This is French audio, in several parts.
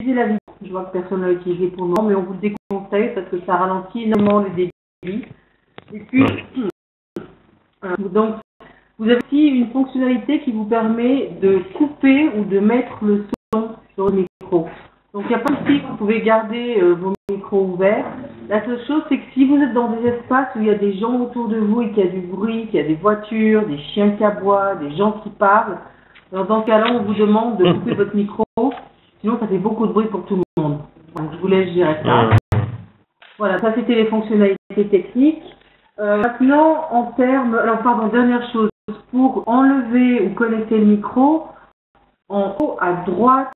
utiliser la vidéo. Je vois que personne ne l'a utilisé pour le moment, mais on vous le déconseille parce que ça ralentit énormément le débit. Et puis, donc, vous avez aussi une fonctionnalité qui vous permet de couper ou de mettre le son sur le micro. Donc, il n'y a pas ici que vous pouvez garder vos micros ouverts. La seule chose, c'est que si vous êtes dans des espaces où il y a des gens autour de vous et qu'il y a du bruit, qu'il y a des voitures, des chiens qui aboient, des gens qui parlent, alors dans ce cas-là, on vous demande de couper votre micro, sinon ça fait beaucoup de bruit pour tout le monde. Donc, je vous laisse gérer ça. Voilà, ça c'était les fonctionnalités techniques. Maintenant, en termes... Alors, pardon, dernière chose. Pour enlever ou connecter le micro, en haut à droite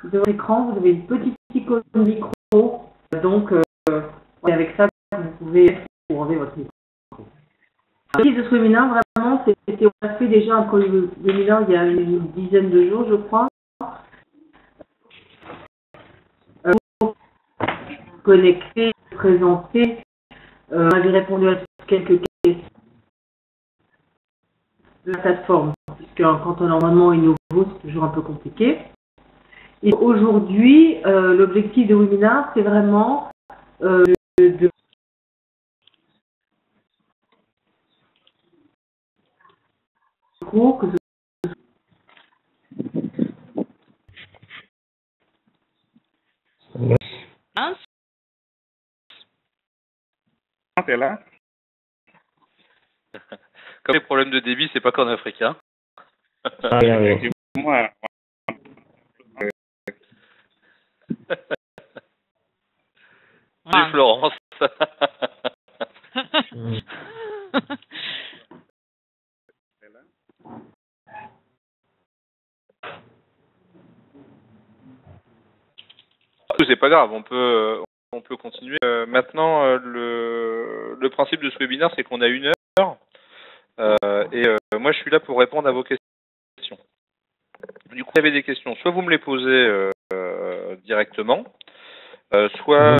de votre écran, vous avez une petite icône micro. Donc, avec ça, vous pouvez enlever votre micro. L'objectif de ce webinaire, vraiment, c'était, on a fait déjà un webinaire il y a une dizaine de jours, je crois. Pour connecter, présenter, on avait répondu à quelques questions de la plateforme, puisque quand un environnement est nouveau, c'est toujours un peu compliqué. Et aujourd'hui, l'objectif de webinaire, c'est vraiment de cours que ce Hein? T'es là? Comme les problèmes de débit, c'est pas qu'en Afrique, hein. Ah, oui. Moi, Salut Florence. C'est pas grave, on peut continuer. Maintenant, le principe de ce webinaire, c'est qu'on a 1 heure. Moi, je suis là pour répondre à vos questions. Du coup, vous avez des questions, soit vous me les posez directement, soit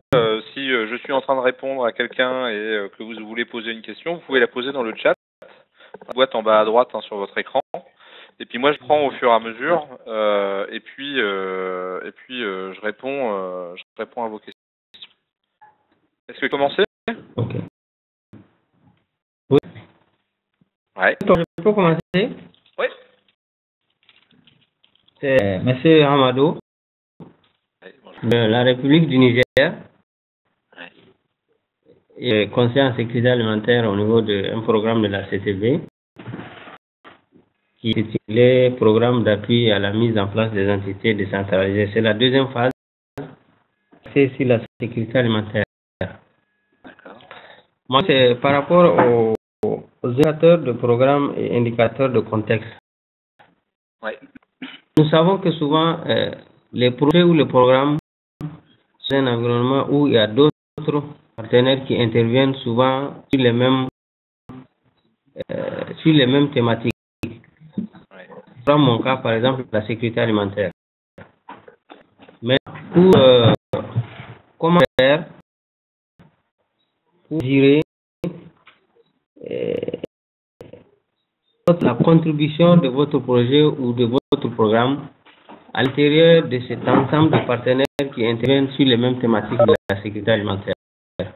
si je suis en train de répondre à quelqu'un et que vous voulez poser une question, vous pouvez la poser dans le chat, la boîte en bas à droite sur votre écran. Et puis moi, je prends au fur et à mesure, et puis je réponds à vos questions. Est-ce que commencer? Ok. Oui. Ouais. Je peux commencer? Oui. C'est M. Hamadou, de la République du Niger, et conseiller en sécurité alimentaire au niveau d'un programme de la CTV, qui est intitulé Programme d'appui à la mise en place des entités décentralisées. C'est la deuxième phase, c'est sur la sécurité alimentaire. Moi, c'est par rapport aux indicateurs de programme et indicateurs de contexte. Ouais. Nous savons que souvent, les projets ou les programmes sont un environnement où il y a d'autres partenaires qui interviennent souvent sur les mêmes thématiques. Ouais. Je prends mon cas, par exemple, la sécurité alimentaire. Mais comment faire pour gérer la contribution de votre projet ou de votre programme à l'intérieur de cet ensemble de partenaires qui interviennent sur les mêmes thématiques de la sécurité alimentaire. Ouais.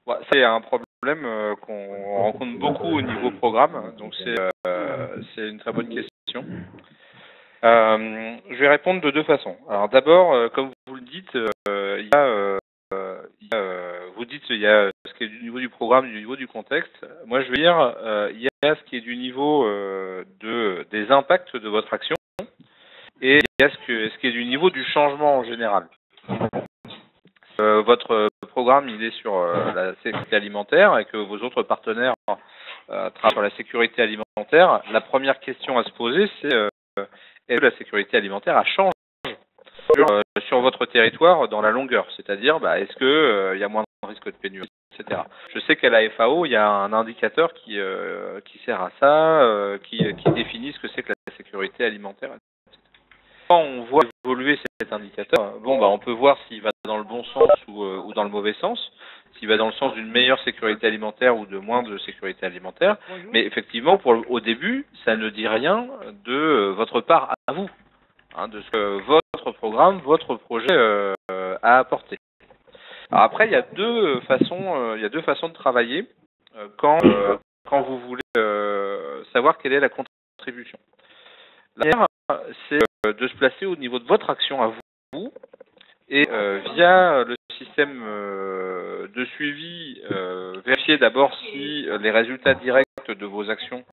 Ouais, c'est un problème qu'on rencontre beaucoup au niveau programme, donc c'est une très bonne question. Je vais répondre de deux façons. Alors d'abord, comme vous le dites, vous dites il y a ce qui est du niveau du programme, du niveau du contexte. Moi, je veux dire, il y a ce qui est du niveau des impacts de votre action, et il y a ce qui est du niveau du changement en général. Votre programme, il est sur la sécurité alimentaire et que vos autres partenaires travaillent sur la sécurité alimentaire. La première question à se poser, c'est est-ce que la sécurité alimentaire a changé sur votre territoire dans la longueur? C'est-à-dire, est-ce que il y a moins de risques de pénurie, etc. Je sais qu'à la FAO, il y a un indicateur qui sert à ça, qui définit ce que c'est que la sécurité alimentaire. Quand on voit évoluer cet indicateur, on peut voir s'il va dans le bon sens ou dans le mauvais sens, s'il va dans le sens d'une meilleure sécurité alimentaire ou de moins de sécurité alimentaire. Mais effectivement, au début, ça ne dit rien de votre part à vous, de ce que votre votre programme, votre projet à apporter. Alors après, il y a deux façons de travailler quand vous voulez savoir quelle est la contribution. La première, c'est de se placer au niveau de votre action à vous et via le système de suivi, vérifier d'abord si les résultats directs de vos actions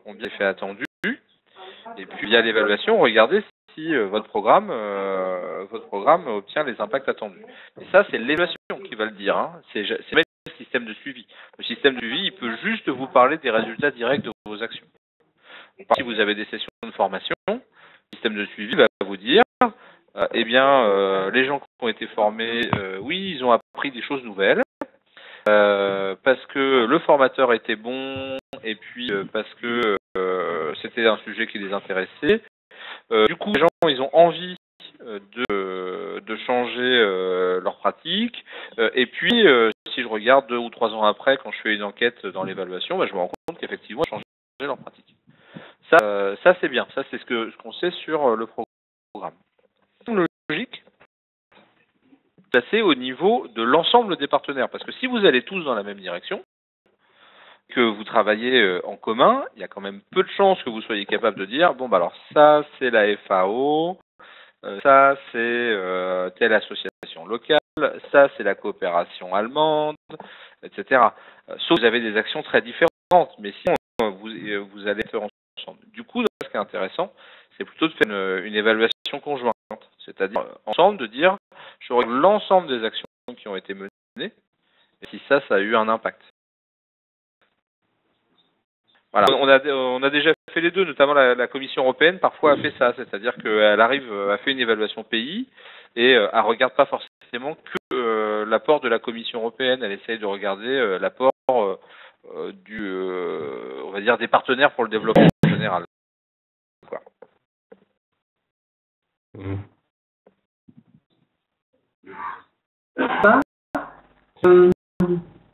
ont bien fait attendu, et puis via l'évaluation, regardez si votre programme obtient les impacts attendus. Et ça, c'est l'évaluation qui va le dire. Hein. C'est même le système de suivi. Le système de suivi, il peut juste vous parler des résultats directs de vos actions. Si vous avez des sessions de formation, le système de suivi va vous dire les gens qui ont été formés, oui, ils ont appris des choses nouvelles, parce que le formateur était bon, et puis parce que c'était un sujet qui les intéressait. Du coup, les gens, ils ont envie de changer leur pratique. Et puis, si je regarde 2 ou 3 ans après, quand je fais une enquête dans l'évaluation, je me rends compte qu'effectivement, ils ont changé leur pratique. Ça c'est bien. Ça, c'est ce qu'on sait sur le programme. Logique, c'est au niveau de l'ensemble des partenaires. Parce que si vous allez tous dans la même direction, que vous travaillez en commun, il y a quand même peu de chances que vous soyez capable de dire, bon, alors ça, c'est la FAO, ça, c'est telle association locale, ça, c'est la coopération allemande, etc. Sauf que vous avez des actions très différentes, mais sinon, vous allez être ensemble. Du coup, ce qui est intéressant, c'est plutôt de faire une évaluation conjointe, c'est-à-dire ensemble de dire, je regarde l'ensemble des actions qui ont été menées, et si ça a eu un impact. Voilà. On a déjà fait les deux, notamment la Commission européenne parfois a fait ça, c'est-à-dire qu'elle arrive à faire une évaluation pays et elle regarde pas forcément que l'apport de la Commission européenne, elle essaye de regarder l'apport on va dire des partenaires pour le développement général. Quoi.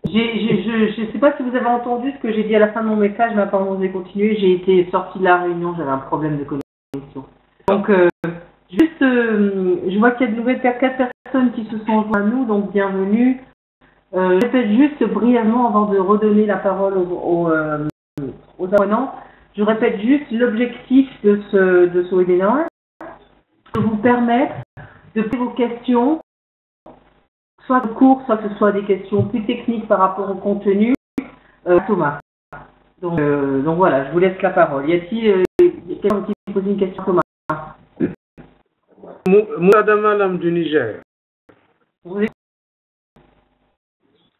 Je ne sais pas si vous avez entendu ce que j'ai dit à la fin de mon message, mais apparemment j'ai continué. J'ai été sortie de la réunion, j'avais un problème de connexion. Donc, je vois qu'il y a de nouvelles 4 personnes qui se sont jointes à nous, donc bienvenue. Je répète juste brièvement avant de redonner la parole aux apprenants. Je répète juste l'objectif de ce webinaire, de vous permettre de poser vos questions, soit de cours, soit que ce soit des questions plus techniques par rapport au contenu. Thomas. Donc voilà, je vous laisse la parole. Y a-t-il quelqu'un qui pose une question à Thomas? Madame Alam du Niger.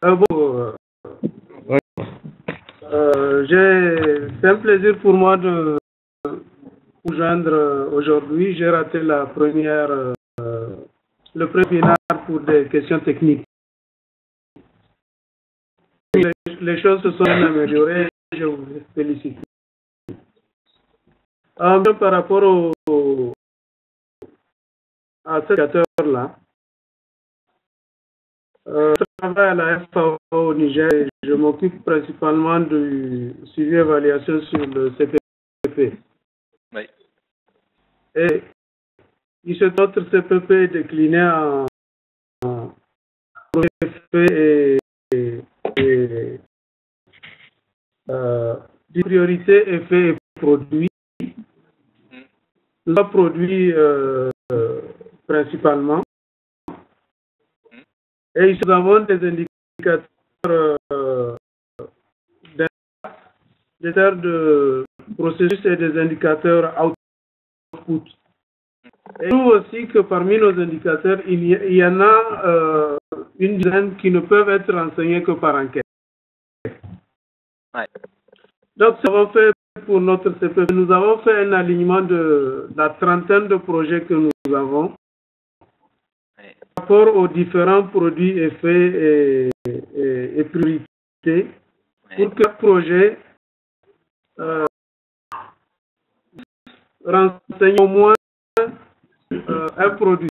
C'est un plaisir pour moi de vous joindre aujourd'hui. J'ai raté le premier webinaire pour des questions techniques. Les choses se sont améliorées, je vous félicite. Par rapport à cet indicateur-là, je travaille à la FAO au Niger et je m'occupe principalement du suivi et évaluation sur le CPP. Oui. Et notre CPP est décliné en effet et priorité, effet et produit. Nous avons produit principalement. Et nous avons des indicateurs de processus et des indicateurs output. Et nous aussi que parmi nos indicateurs, il y en a une dizaine qui ne peuvent être renseignés que par enquête. Ouais. Donc, nous avons fait pour notre CPP, nous avons fait un alignement de la trentaine de projets que nous avons. Ouais. Par rapport aux différents produits, effets et priorités, pour que le projet renseigne au moins un produit.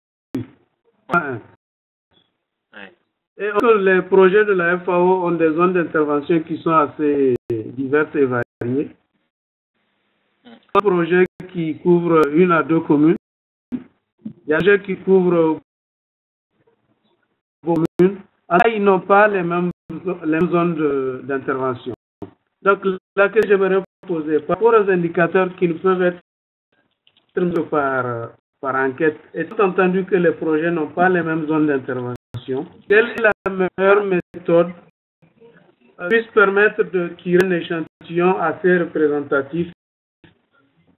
Ouais. Et les projets de la FAO ont des zones d'intervention qui sont assez diverses et variées. Un projet qui couvre 1 à 2 communes. y a des projets qui couvrent beaucoup de communes. Là, ils n'ont pas les mêmes zones d'intervention. Donc, là que j'aimerais poser, par rapport aux indicateurs qui ne peuvent être par enquête, étant entendu que les projets n'ont pas les mêmes zones d'intervention, quelle est la meilleure méthode puisse permettre de tirer un échantillon assez représentatif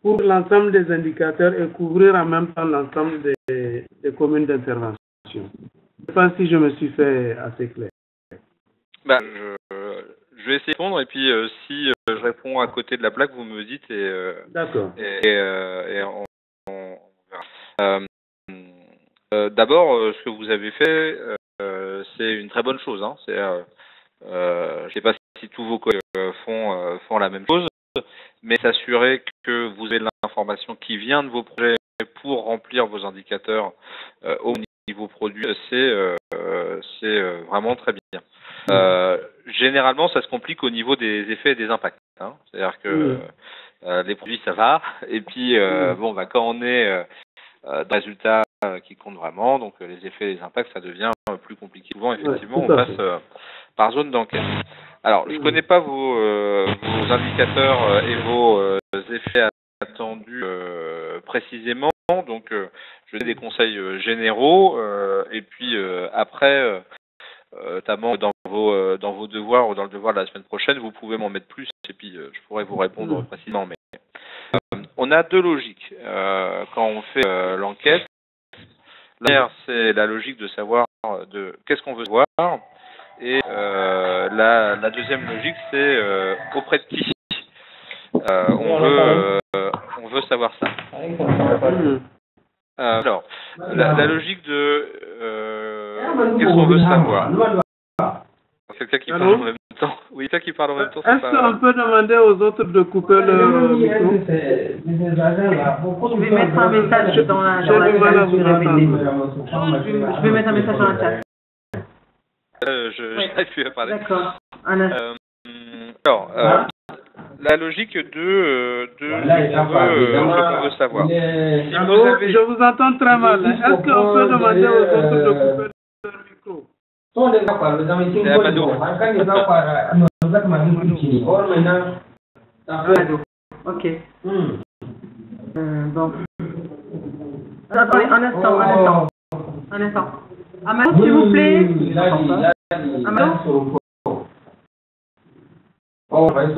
pour l'ensemble des indicateurs et couvrir en même temps l'ensemble des communes d'intervention? Je ne sais pas si je me suis fait assez clair. Ben, je vais essayer de répondre et puis si je réponds à côté de la plaque, vous me dites D'accord. Et on verra. D'abord, ce que vous avez fait, c'est une très bonne chose. Hein. Je ne sais pas si tous vos collègues font la même chose, mais s'assurer que vous avez de l'information qui vient de vos projets pour remplir vos indicateurs au niveau produit, c'est vraiment très bien. Généralement, ça se complique au niveau des effets et des impacts. Hein. C'est-à-dire que les produits, ça va, et puis quand on est des résultats qui comptent vraiment, donc les effets et les impacts, ça devient plus compliqué. Souvent, effectivement, on passe par zone d'enquête. Alors, je connais pas vos indicateurs et vos effets attendus précisément, donc je donne des conseils généraux, et puis après, notamment dans vos devoirs ou dans le devoir de la semaine prochaine, vous pouvez m'en mettre plus, et puis je pourrais vous répondre précisément. Mais on a deux logiques quand on fait l'enquête. La première, c'est la logique de savoir qu'est-ce qu'on veut savoir, et la deuxième logique, c'est auprès de qui on veut savoir ça. Alors, la logique de qu'est-ce qu'on veut savoir. Quelqu'un qui parle en même temps. Oui, quelqu'un qui parle en même temps. Est-ce qu'on peut demander aux autres de couper le micro? Je vais mettre un message dans la chat. Je vais mettre un message dans la chat. Je n'arrive plus à parler. D'accord. Alors, la logique de ce qu'on veut savoir. Si vous avez... Je vous entends très mal. Est-ce qu'on peut demander aux autres de couper leur micro? C'est Amadou. Ok. Bon. Attendez, un instant. Amadou, s'il vous plaît. Amadou. Paola, est-ce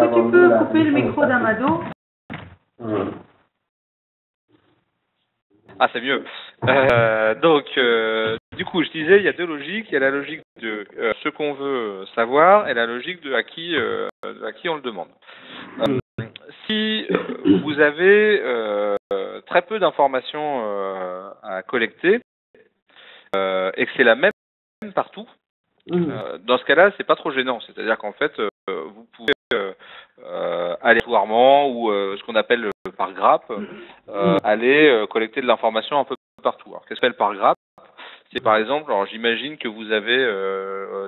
que tu peux couper le micro d'Amado? Ah, c'est mieux. Donc, du coup, je disais, il y a deux logiques. Il y a la logique de ce qu'on veut savoir et la logique de à qui on le demande. Si vous avez très peu d'informations à collecter et que c'est la même partout, dans ce cas-là, c'est pas trop gênant. C'est-à-dire qu'en fait, vous pouvez aléatoirement ou ce qu'on appelle par grappe, aller collecter de l'information un peu partout. Alors, qu'est-ce qu'on appelle par grappe? C'est par exemple, alors j'imagine que vous avez,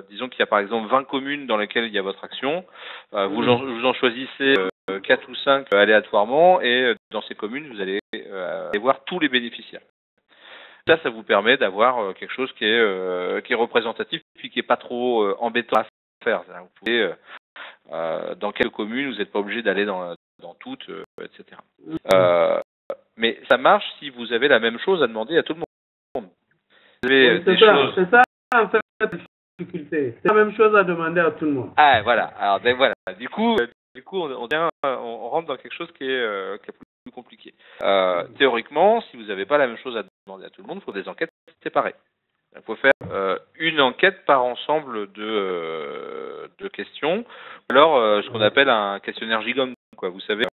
disons qu'il y a par exemple 20 communes dans lesquelles il y a votre action. Vous en choisissez 4 ou 5 aléatoirement et dans ces communes, vous allez voir tous les bénéficiaires. Ça vous permet d'avoir quelque chose qui est représentatif puis qui est pas trop embêtant à faire. Vous pouvez, dans quelle commune, vous n'êtes pas obligé d'aller dans toutes, etc. Mais ça marche si vous avez la même chose à demander à tout le monde. C'est ça en fait la difficulté. C'est la même chose à demander à tout le monde. Ah voilà. Alors voilà. Du coup on rentre dans quelque chose qui est plus compliqué. Théoriquement, si vous n'avez pas la même chose à demander à tout le monde, il faut des enquêtes séparées. Il faut faire une enquête par ensemble de questions, ou alors ce qu'on appelle un questionnaire gigogne, quoi. Vous savez,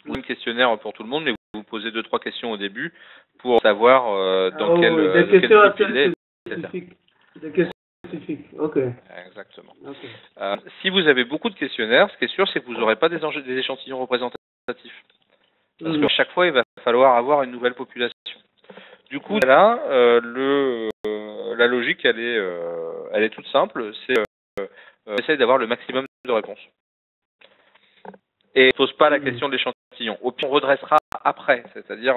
un questionnaire pour tout le monde, mais vous posez 2-3 questions au début pour savoir dans quel des questions type il est, spécifiques. Des questions spécifiques. Ok. Exactement. Okay. Si vous avez beaucoup de questionnaires, ce qui est sûr, c'est que vous n'aurez pas des échantillons représentatifs. Parce qu'à chaque fois, il va falloir avoir une nouvelle population. Du coup, là, la logique, elle est toute simple. C'est essayer d'avoir le maximum de réponses. et ne pose pas la question de l'échantillon. Au pire, on redressera après, c'est-à-dire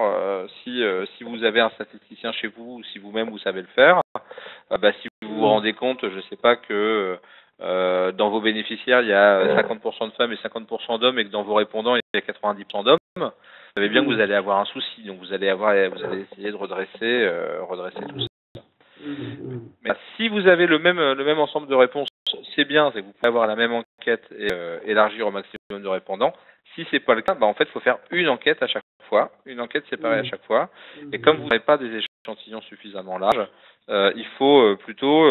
si vous avez un statisticien chez vous ou si vous-même vous savez le faire, si vous vous rendez compte, je ne sais pas que dans vos bénéficiaires il y a 50% de femmes et 50% d'hommes et que dans vos répondants il y a 90% d'hommes, vous savez bien que vous allez avoir un souci, donc vous allez essayer de redresser tout ça. Mais si vous avez le même ensemble de réponses, c'est bien, c'est que vous pouvez avoir la même enquête et élargir au maximum de répondants. Si c'est pas le cas, en fait, il faut faire une enquête à chaque fois, une enquête séparée à chaque fois. Et comme vous n'avez pas des échantillons suffisamment larges, il faut plutôt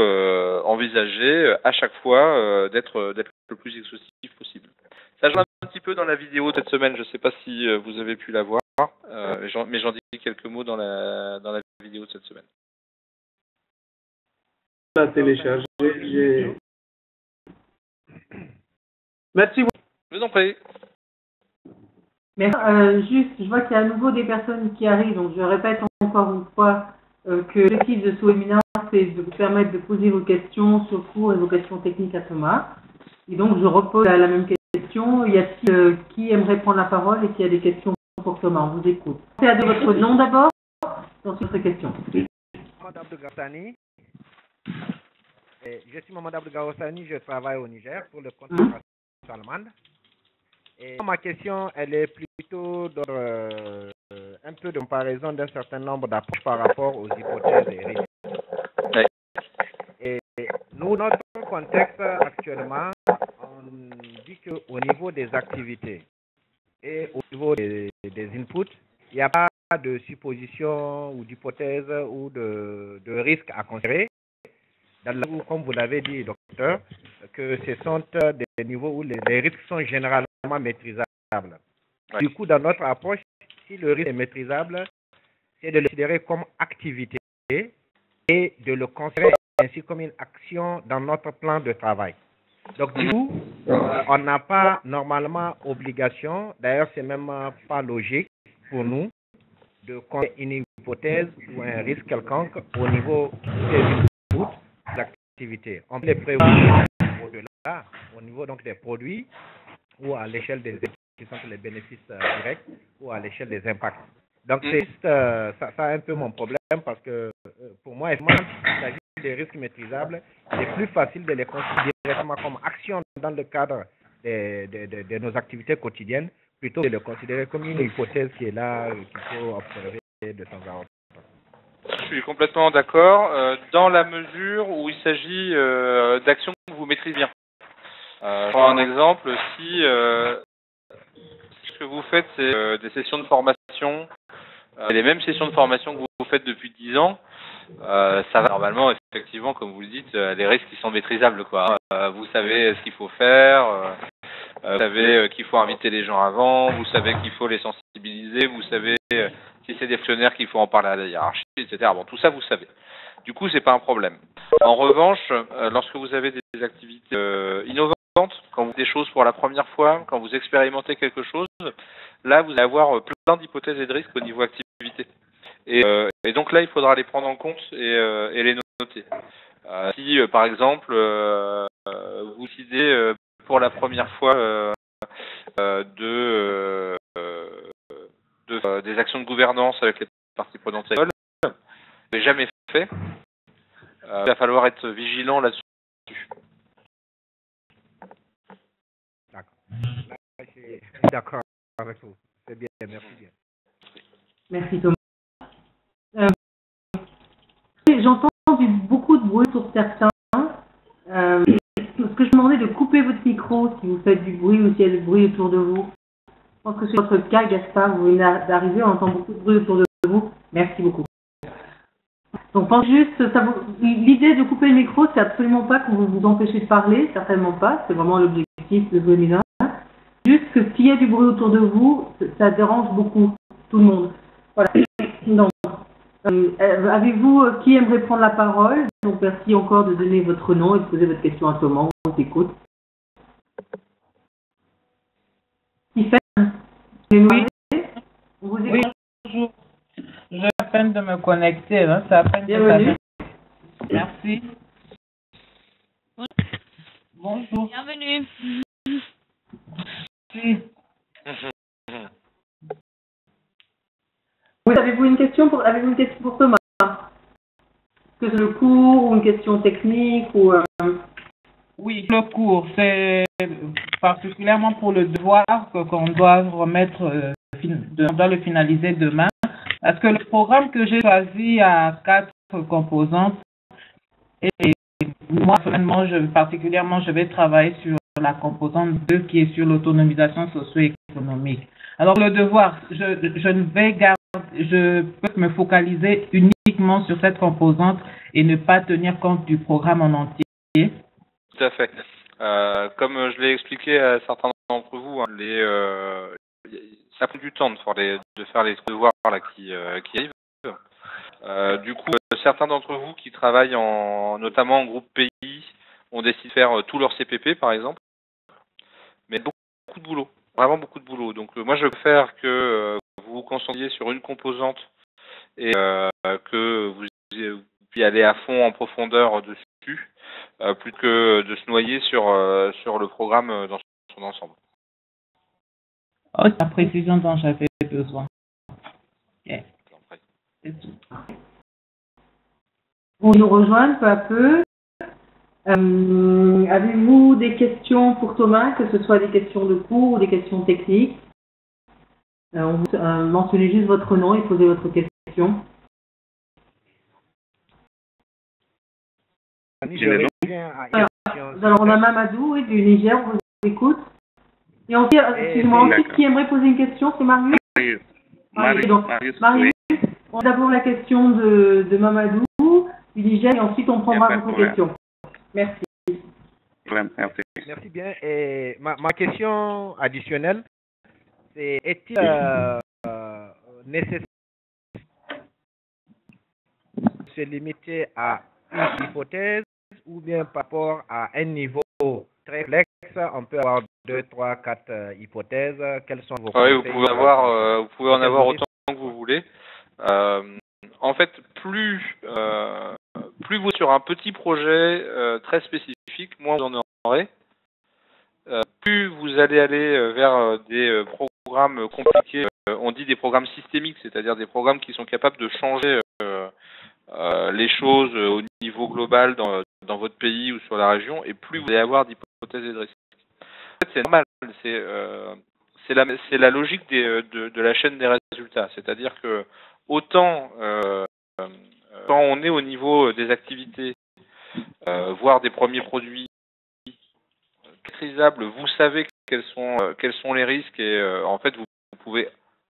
envisager à chaque fois d'être le plus exhaustif possible. Ça, je un petit peu dans la vidéo de cette semaine. Je ne sais pas si vous avez pu la voir, mais j'en dis quelques mots dans la vidéo de cette semaine. La télécharger. Merci beaucoup. Je vous en prie. Merci. Juste, je vois qu'il y a à nouveau des personnes qui arrivent, donc je répète encore une fois que l'objectif de ce webinaire, c'est de vous permettre de poser vos questions sur le cours et vos questions techniques à Thomas. Et donc, je repose la même question. Y a-t-il qui aimerait prendre la parole et qui a des questions pour Thomas? On vous écoute. C'est à votre nom d'abord, ensuite votre question. Je suis Mohamed Abdou Garossani, je travaille au Niger pour le compte de la Salman. Et ma question, elle est plutôt un peu de comparaison d'un certain nombre d'approches par rapport aux hypothèses et risques. Ouais. Et nous, notre contexte actuellement, on dit qu'au niveau des activités et au niveau des inputs, il n'y a pas de supposition ou d'hypothèse ou de risque à considérer. Comme vous l'avez dit, docteur, que ce sont des niveaux où les risques sont généralement maîtrisables. Ouais. Du coup, dans notre approche, si le risque est maîtrisable, c'est de le considérer comme activité et de le considérer ainsi comme une action dans notre plan de travail. Donc, du coup, on n'a pas normalement obligation, d'ailleurs, c'est même pas logique pour nous de considérer une hypothèse ou un risque quelconque au niveau des l'activité. On peut les prévoir au-delà, au niveau donc des produits ou à l'échelle des qui sont les bénéfices directs ou à l'échelle des impacts. Donc c'est juste ça un peu mon problème parce que pour moi, il s'agit des risques maîtrisables. Il est plus facile de les considérer directement comme action dans le cadre de nos activités quotidiennes plutôt que de le considérer comme une hypothèse qui est là qu'il faut observer de temps en temps. Je suis complètement d'accord, dans la mesure où il s'agit d'actions que vous maîtrisez bien. Je prends un exemple, si ce que vous faites, c'est des sessions de formation, les mêmes sessions de formation que vous faites depuis 10 ans, ça va normalement, effectivement, comme vous le dites, les risques qui sont maîtrisables, quoi. Vous savez ce qu'il faut faire, vous savez qu'il faut inviter les gens avant, vous savez qu'il faut les sensibiliser, vous savez si c'est des fonctionnaires qu'il faut en parler à la hiérarchie, etc. Bon, tout ça, vous savez. Du coup, c'est pas un problème. En revanche, lorsque vous avez des activités innovantes, quand vous faites des choses pour la première fois, quand vous expérimentez quelque chose, là, vous allez avoir plein d'hypothèses et de risques au niveau activité. Et donc là, il faudra les prendre en compte et les noter. Si, par exemple, vous décidez pour la première fois des actions de gouvernance avec les parties prenantes à l'école, vous n'avez jamais fait, il va falloir être vigilant là-dessus. D'accord. Je suis d'accord avec vous. C'est bien, merci bien. Merci Thomas. J'entends beaucoup de bruit sur certains. Est-ce que je vous demandais de couper votre micro si vous faites du bruit ou s'il y a du bruit autour de vous? Je pense que c'est votre cas, Gaspard, vous venez d'arriver, on entend beaucoup de bruit autour de vous. Merci beaucoup. Donc, pense juste, l'idée de couper le micro, c'est absolument pas que vous vous empêchez de parler, certainement pas, c'est vraiment l'objectif de ce webinaire. Juste que s'il y a du bruit autour de vous, ça dérange beaucoup tout le monde. Voilà. Donc, avez-vous qui aimerait prendre la parole? Donc, merci encore de donner votre nom et de poser votre question à Thomas. On t'écoute. Qui fait? Oui. On vous écoute. Oui, bonjour. J'ai à peine de me connecter, hein. C'est à peine Bienvenue. Merci. Bonjour. Bienvenue. Oui. Oui, avez-vous une question pour Thomas? Que c'est le cours ou une question technique ou Oui, le cours, c'est particulièrement pour le devoir qu'on doit remettre, on doit le finaliser demain. Parce que le programme que j'ai choisi a 4 composantes et moi, finalement, je vais travailler sur la composante 2 qui est sur l'autonomisation socio-économique. Alors, le devoir, je peux me focaliser uniquement sur cette composante et ne pas tenir compte du programme en entier. Tout à fait. Comme je l'ai expliqué à certains d'entre vous, hein, ça prend du temps de faire les devoirs là qui arrivent. Du coup, certains d'entre vous qui travaillent notamment en groupe pays ont décidé de faire tout leur CPP par exemple, mais beaucoup de boulot, vraiment beaucoup de boulot. Donc moi je préfère que vous vous concentriez sur une composante et que vous puissiez aller à fond en profondeur dessus, plutôt que de se noyer sur le programme dans son ensemble. Oh, c'est la précision dont j'avais besoin. Okay. C'est tout. Pour nous rejoindre peu à peu, avez-vous des questions pour Thomas, que ce soit des questions de cours ou des questions techniques? Mentionnez juste votre nom et posez votre question. Alors on a Mamadou, oui, du Niger, on vous écoute. Et ensuite, excusez-moi, ensuite, qui aimerait poser une question, c'est Marius. Marius, on a d'abord la question de Mamadou, du Niger, et ensuite on prendra votre question. Merci. Merci bien. Et ma question additionnelle, c'est est-il nécessaire de se limiter à une hypothèse ou bien par rapport à un niveau très complexe, on peut avoir 2, 3, 4 hypothèses. Quelles sont vos conseils? Oui, vous pouvez en avoir autant que vous voulez. En fait, plus vous êtes sur un petit projet très spécifique, moins vous en aurez. Plus vous allez aller vers des programmes compliqués, on dit des programmes systémiques, c'est-à-dire des programmes qui sont capables de changer les choses au niveau global dans votre pays ou sur la région, et plus vous allez avoir d'hypothèses et de risques. En fait, c'est normal, c'est la logique de la chaîne des résultats, c'est-à-dire que autant quand on est au niveau des activités, voire des premiers produits maîtrisables, vous savez quels sont les risques et en fait vous pouvez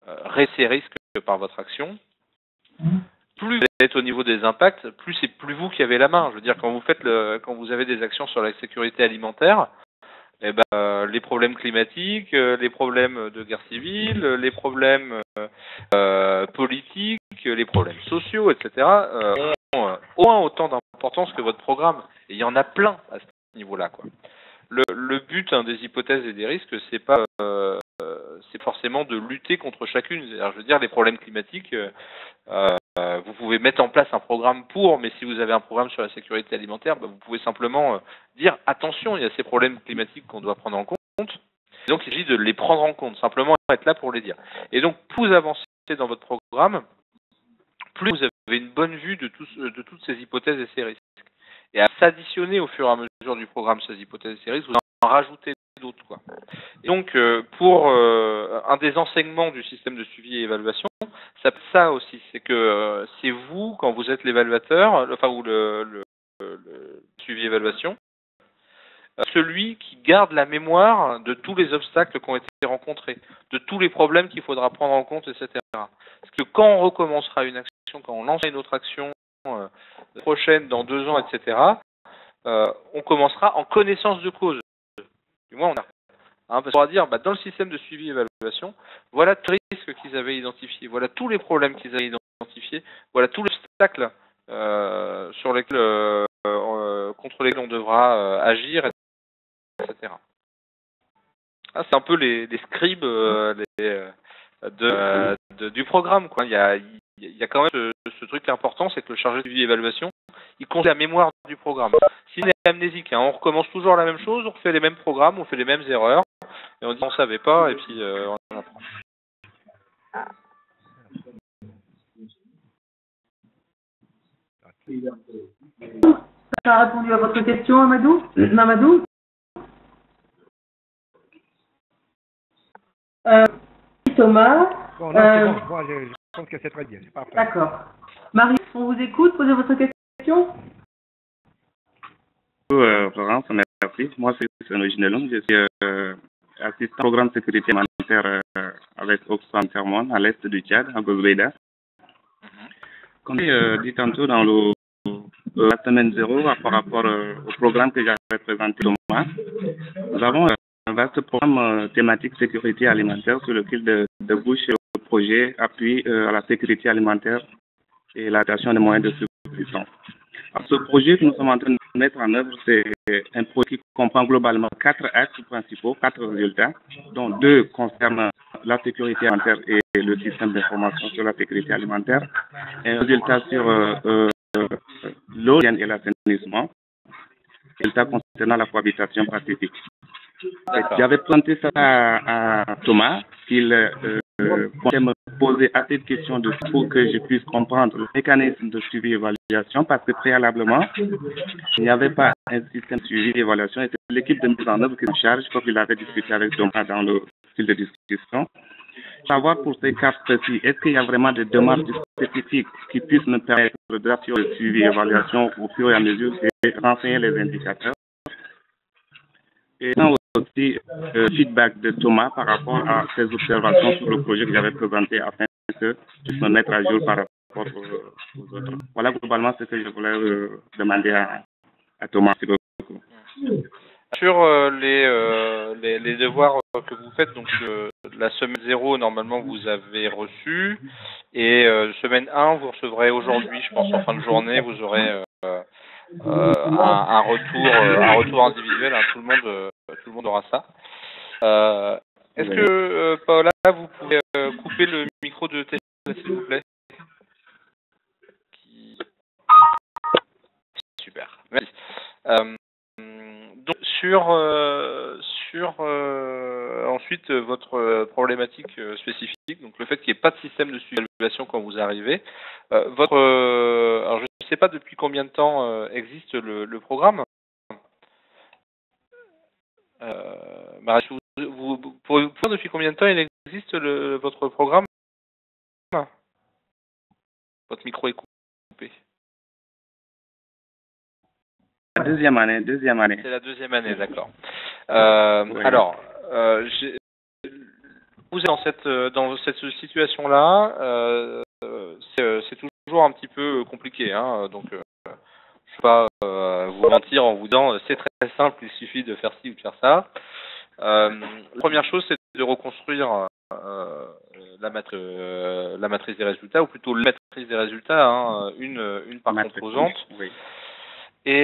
réduire ces risques par votre action. Plus vous êtes au niveau des impacts, plus c'est plus vous qui avez la main. Je veux dire, quand vous avez des actions sur la sécurité alimentaire, eh ben, les problèmes climatiques, les problèmes de guerre civile, les problèmes politiques, les problèmes sociaux, etc. Ont au moins autant d'importance que votre programme. Et il y en a plein à ce niveau-là, quoi. Le but des hypothèses et des risques, c'est pas c'est forcément de lutter contre chacune. Alors, je veux dire, les problèmes climatiques, vous pouvez mettre en place un programme mais si vous avez un programme sur la sécurité alimentaire, vous pouvez simplement dire attention, il y a ces problèmes climatiques qu'on doit prendre en compte. Et donc, il s'agit de les prendre en compte, simplement être là pour les dire. Et donc, plus vous avancez dans votre programme, plus vous avez une bonne vue de toutes ces hypothèses et ces risques. Et à s'additionner au fur et à mesure du programme ces hypothèses et ces risques, vous en rajoutez d'autres, quoi. Et donc, pour un des enseignements du système de suivi et évaluation, ça aussi, c'est que c'est vous, quand vous êtes l'évaluateur, ou le suivi et évaluation, celui qui garde la mémoire de tous les obstacles qui ont été rencontrés, de tous les problèmes qu'il faudra prendre en compte, etc. Parce que quand on recommencera une action, quand on lancera une autre action prochaine, dans 2 ans, etc., on commencera en connaissance de cause. Du moins, on a. Parce qu'on va dire, dans le système de suivi et évaluation, voilà tous les risques qu'ils avaient identifiés, voilà tous les problèmes qu'ils avaient identifiés, voilà tous les obstacles sur lesquels, contre lesquels on devra agir, etc. C'est un peu les scribes du programme, quoi. Il y a quand même ce le truc important, c'est que le chargé de suivi et évaluation, il compte la mémoire du programme. S'il est amnésique, hein, on recommence toujours la même chose, on refait les mêmes programmes, on fait les mêmes erreurs, et on dit on savait pas, et puis on apprend. Ça a répondu à votre question, Amadou? Mamadou? Thomas? Bon, non, c'est bon. Moi, je pense que c'est très bien. C'est parfait. D'accord. Marie, on vous écoute, posez votre question. Florence, merci. Moi, c'est Sono Ginelong. Je suis assistant au programme sécurité alimentaire avec Oxfam Sermon à l'est du Tchad, à Gozbeda. Comme dit tantôt dans la semaine 0 par rapport au programme que j'avais présenté Thomas, nous avons un vaste programme thématique sécurité alimentaire sur lequel débouche le projet appui à la sécurité alimentaire et la création des moyens de subsistance. Ce projet que nous sommes en train de mettre en œuvre, c'est un projet qui comprend globalement 4 axes principaux, 4 résultats, dont 2 concernent la sécurité alimentaire et le système d'information sur la sécurité alimentaire, un résultat sur l'eau et l'assainissement, et un résultat concernant la cohabitation pacifique. J'avais présenté ça à Thomas, qu'il comptait me poser assez de questions pour que je puisse comprendre le mécanisme de suivi et évaluation, parce que préalablement, il n'y avait pas un système de suivi et évaluation, et c'est l'équipe de mise en œuvre qui se charge, comme il avait discuté avec Thomas dans le style de discussion. Savoir pour ces cas précis, est-ce qu'il y a vraiment des démarches spécifiques qui puissent me permettre d'assurer le suivi et évaluation au fur et à mesure et renseigner les indicateurs. Et aussi feedback de Thomas par rapport à ses observations sur le projet que j'avais présenté afin que je puisse me mettre à jour par rapport aux autres. Voilà globalement ce que je voulais demander à Thomas. Sur les devoirs que vous faites, donc la semaine 0, normalement vous avez reçu, et semaine 1, vous recevrez aujourd'hui, je pense en fin de journée, vous aurez un retour individuel, hein, tout le monde aura ça. Est-ce que Paola, vous pouvez couper le micro de Tesla, s'il vous plaît? Super, merci. Donc sur ensuite votre problématique spécifique, donc le fait qu'il n'y ait pas de système de suivi d'évaluation quand vous arrivez. Alors je ne sais pas depuis combien de temps existe le programme. Marie, vous pouvez vous dire depuis combien de temps il existe votre programme? Votre micro est coupé. La deuxième année. C'est la deuxième année, d'accord. Oui. Alors, vous êtes dans cette situation-là, c'est toujours un petit peu compliqué, hein, donc je ne vais pas vous mentir en vous disant c'est très simple, il suffit de faire ci ou de faire ça. La première chose, c'est de reconstruire la matrice des résultats, ou plutôt la matrice des résultats, hein, une par composante. Oui. Et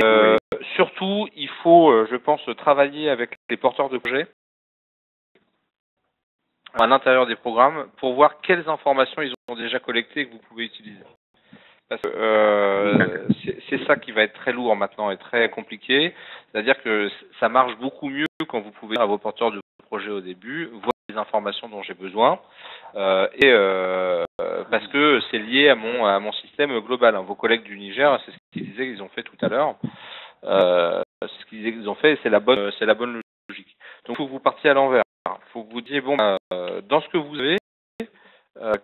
surtout, il faut, je pense, travailler avec les porteurs de projet à l'intérieur des programmes pour voir quelles informations ils ont déjà collectées et que vous pouvez utiliser. Parce que c'est ça qui va être très lourd maintenant et très compliqué. C'est-à-dire que ça marche beaucoup mieux quand vous pouvez dire à vos porteurs de projet au début, voir les informations dont j'ai besoin, parce que c'est lié à mon système global. Vos collègues du Niger, c'est ce qu'ils disaient qu'ils ont fait tout à l'heure. C'est ce qu'ils disaient qu'ils ont fait et c'est la bonne logique. Donc il faut que vous partiez à l'envers. Il faut que vous disiez, bon, dans ce que vous avez,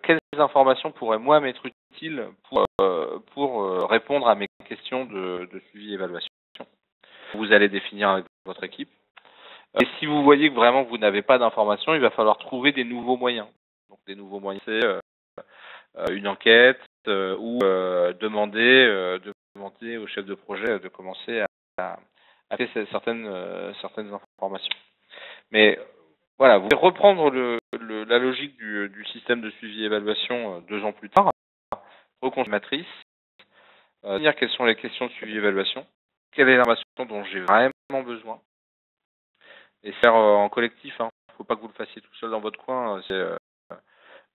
quelles informations pourraient moi m'être utiles pour répondre à mes questions de suivi et évaluation. Vous allez définir avec votre équipe. Et si vous voyez que vraiment vous n'avez pas d'informations, il va falloir trouver des nouveaux moyens. Donc des nouveaux moyens, c'est une enquête ou demander au chef de projet de commencer à faire certaines informations. Mais voilà, vous pouvez reprendre la logique du système de suivi et évaluation 2 ans plus tard, reconstruire la matrice, définir quelles sont les questions de suivi et évaluation, quelle est l'information dont j'ai vraiment besoin, et faire en collectif. Il ne faut pas que vous le fassiez tout seul dans votre coin.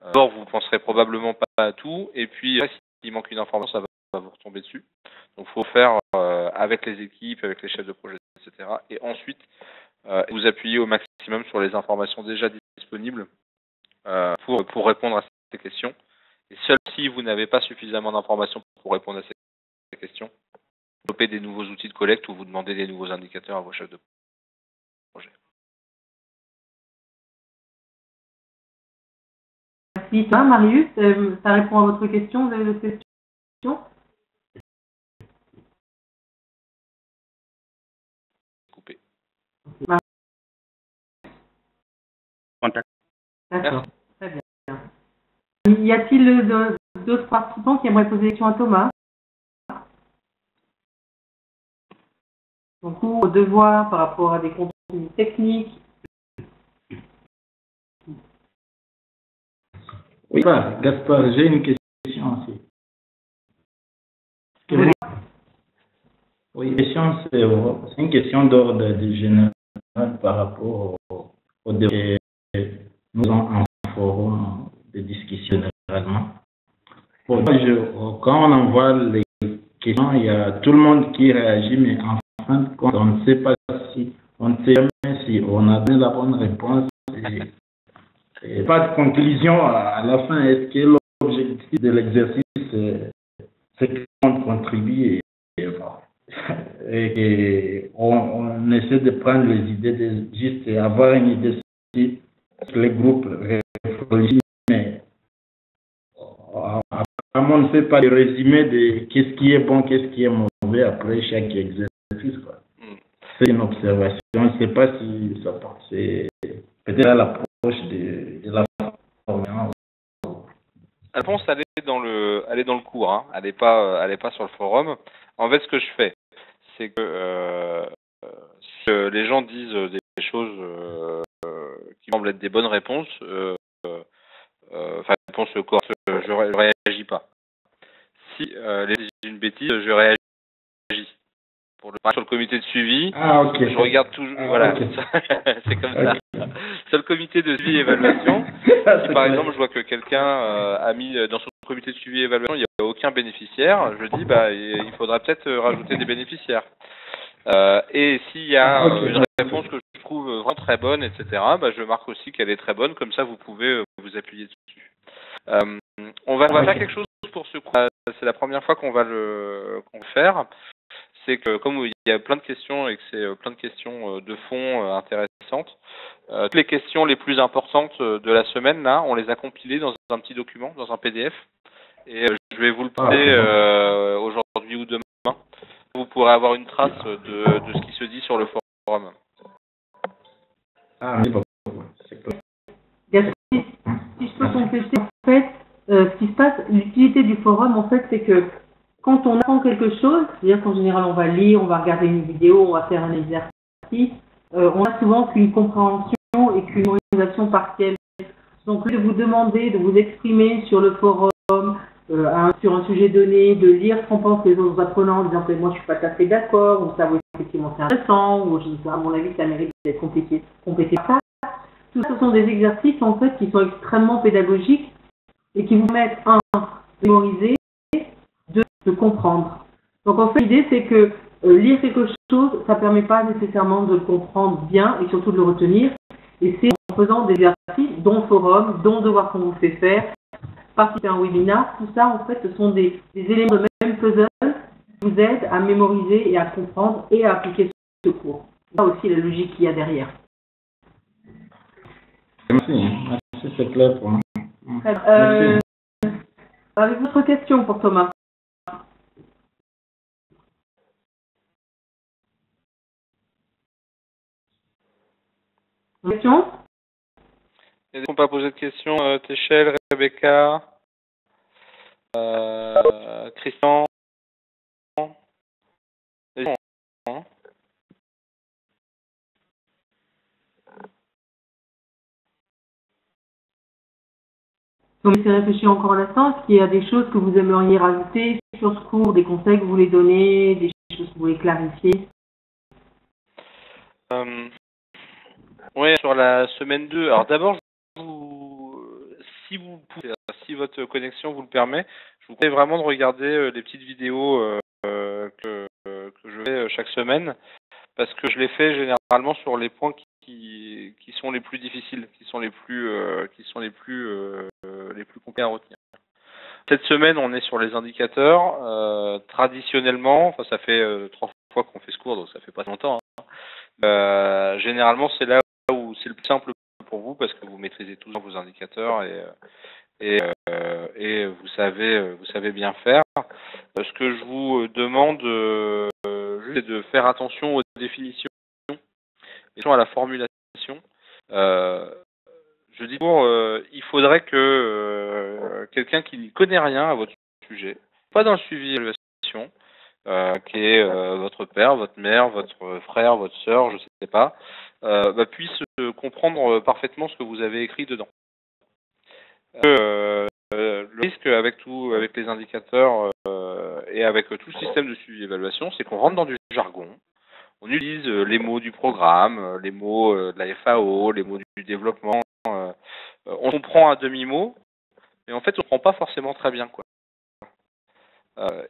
D'abord, vous ne penserez probablement pas à tout, et puis s'il s'il manque une information, ça va vous retomber dessus. Donc, il faut faire avec les équipes, avec les chefs de projet, etc. Et ensuite, vous appuyer au maximum sur les informations déjà disponibles pour répondre à ces questions. Et seul si vous n'avez pas suffisamment d'informations pour répondre à ces questions, développer des nouveaux outils de collecte ou vous demandez des nouveaux indicateurs à vos chefs de projet. Merci. Marius, ça répond à votre question. Vous avez d'autres questions? Coupé. Contact. D'accord, très bien. Y a-t-il d'autres participants qui aimeraient poser des questions à Thomas? Donc, au devoir par rapport à des contenus techniques. Oui, Gaspard, j'ai une question aussi. Oui, c'est une question d'ordre général par rapport au débat que nous avons en forum de discussion généralement. Quand on envoie les questions, il y a tout le monde qui réagit, mais en fin de compte, on ne sait pas on ne sait jamais si on a donné la bonne réponse et pas de conclusion à la fin. Est-ce que l'objectif de l'exercice, c'est qu'on contribue et on essaie de prendre les idées, juste avoir une idée si les groupes réfléchissent, mais on ne fait pas le résumé de qu'est-ce qui est bon, qu'est-ce qui est mauvais après chaque exercice, quoi. C'est une observation. Je ne sais pas si ça porte. C'est peut-être à l'approche de la formation. La réponse, elle est dans le cours, hein. Elle n'est pas sur le forum. En fait, ce que je fais, c'est que si les gens disent des choses qui semblent être des bonnes réponses, réponse correcte, je réagis pas. Si les disent une bêtise, je réagis. Sur le comité de suivi, je regarde toujours. Voilà, okay. C'est comme ça. Sur le comité de suivi et évaluation, si par exemple je vois que quelqu'un a mis dans son comité de suivi et évaluation, il n'y a aucun bénéficiaire, je dis il faudra peut-être rajouter des bénéficiaires. Et s'il y a une réponse que je trouve vraiment très bonne, etc., je marque aussi qu'elle est très bonne, comme ça vous pouvez vous appuyer dessus. On va faire quelque chose pour ce cours. C'est la première fois qu'on va le faire. C'est que comme il y a plein de questions et que c'est plein de questions de fond intéressantes, toutes les questions les plus importantes de la semaine, là, on les a compilées dans un petit document, dans un PDF. Et je vais vous le passer aujourd'hui ou demain. Vous pourrez avoir une trace de ce qui se dit sur le forum. Si je peux compléter, en fait, ce qui se passe, l'utilité du forum, en fait, c'est que quand on apprend quelque chose, c'est-à-dire qu'en général on va lire, on va regarder une vidéo, on va faire un exercice, on a souvent qu'une compréhension et qu'une mémorisation partielle. Donc, de vous demander de vous exprimer sur le forum, sur un sujet donné, de lire ce qu'en pensent les autres apprenants, en disant que moi je suis pas tout à fait d'accord, ou ça vaut effectivement c'est intéressant, ou à mon avis ça mérite d'être complété ça. Tout ça, ce sont des exercices en fait qui sont extrêmement pédagogiques et qui vous permettent de mémoriser, de comprendre. Donc en fait l'idée c'est que lire quelque chose, ça ne permet pas nécessairement de le comprendre bien et surtout de le retenir. Et c'est en faisant des exercices, dont le forum, dont devoir qu'on vous fait faire, participer à un webinar, tout ça en fait ce sont des éléments de même puzzle qui vous aident à mémoriser et à comprendre et à appliquer ce cours. C'est aussi la logique qu'il y a derrière. Merci, c'est clair pour moi. Avez-vous d'autres questions pour Thomas? Question? Est-ce qu'on peut poser de questions, Téchel, Rebecca, Christian? Donc, laissez réfléchir encore un instant. Est-ce qu'il y a des choses que vous aimeriez rajouter sur ce cours, des conseils que vous voulez donner, des choses que vous voulez clarifier? Oui, sur la semaine 2. Alors d'abord, si vous pouvez, si votre connexion vous le permet, je vous conseille vraiment de regarder les petites vidéos que je fais chaque semaine, parce que je les fais généralement sur les points qui sont les plus difficiles, qui sont les plus compliqués à retenir. Cette semaine, on est sur les indicateurs. Traditionnellement, enfin ça fait 3 fois qu'on fait ce cours, donc ça fait pas longtemps. Hein. Généralement, c'est là où c'est le plus simple pour vous, parce que vous maîtrisez tous vos indicateurs et vous savez bien faire. Ce que je vous demande, juste, c'est de faire attention aux définitions et à la formulation. Je dis il faudrait que quelqu'un qui ne connaît rien à votre sujet, pas dans le suivi et l'évaluation, qui est votre père, votre mère, votre frère, votre sœur, je ne sais pas, puisse comprendre parfaitement ce que vous avez écrit dedans. Le risque avec les indicateurs et avec tout le système de suivi et d'évaluation, c'est qu'on rentre dans du jargon. On utilise les mots du programme, les mots de la FAO, les mots du développement. On comprend à demi-mot, mais en fait, on ne comprend pas forcément très bien, quoi. Ça,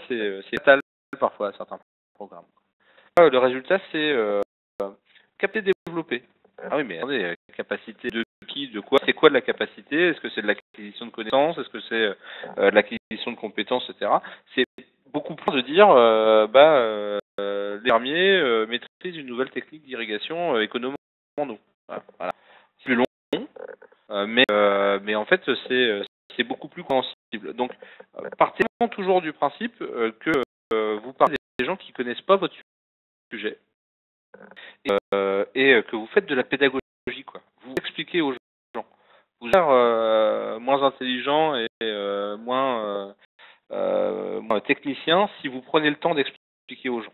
c'est fatal parfois à certains programmes. Le résultat, c'est capter, développer. Ah oui, mais attendez, capacité de qui, de quoi? C'est quoi de la capacité? Est-ce que c'est de l'acquisition de connaissances? Est-ce que c'est de l'acquisition de compétences, etc. C'est beaucoup plus de dire, les fermiers maîtrisent une nouvelle technique d'irrigation économe en eau. Voilà. C'est plus long, mais en fait, c'est beaucoup plus compréhensible. Donc, partez toujours du principe que vous parlez des gens qui connaissent pas votre sujet et que vous faites de la pédagogie, quoi. Vous expliquez aux gens. Vous êtes moins intelligent et moins technicien si vous prenez le temps d'expliquer aux gens.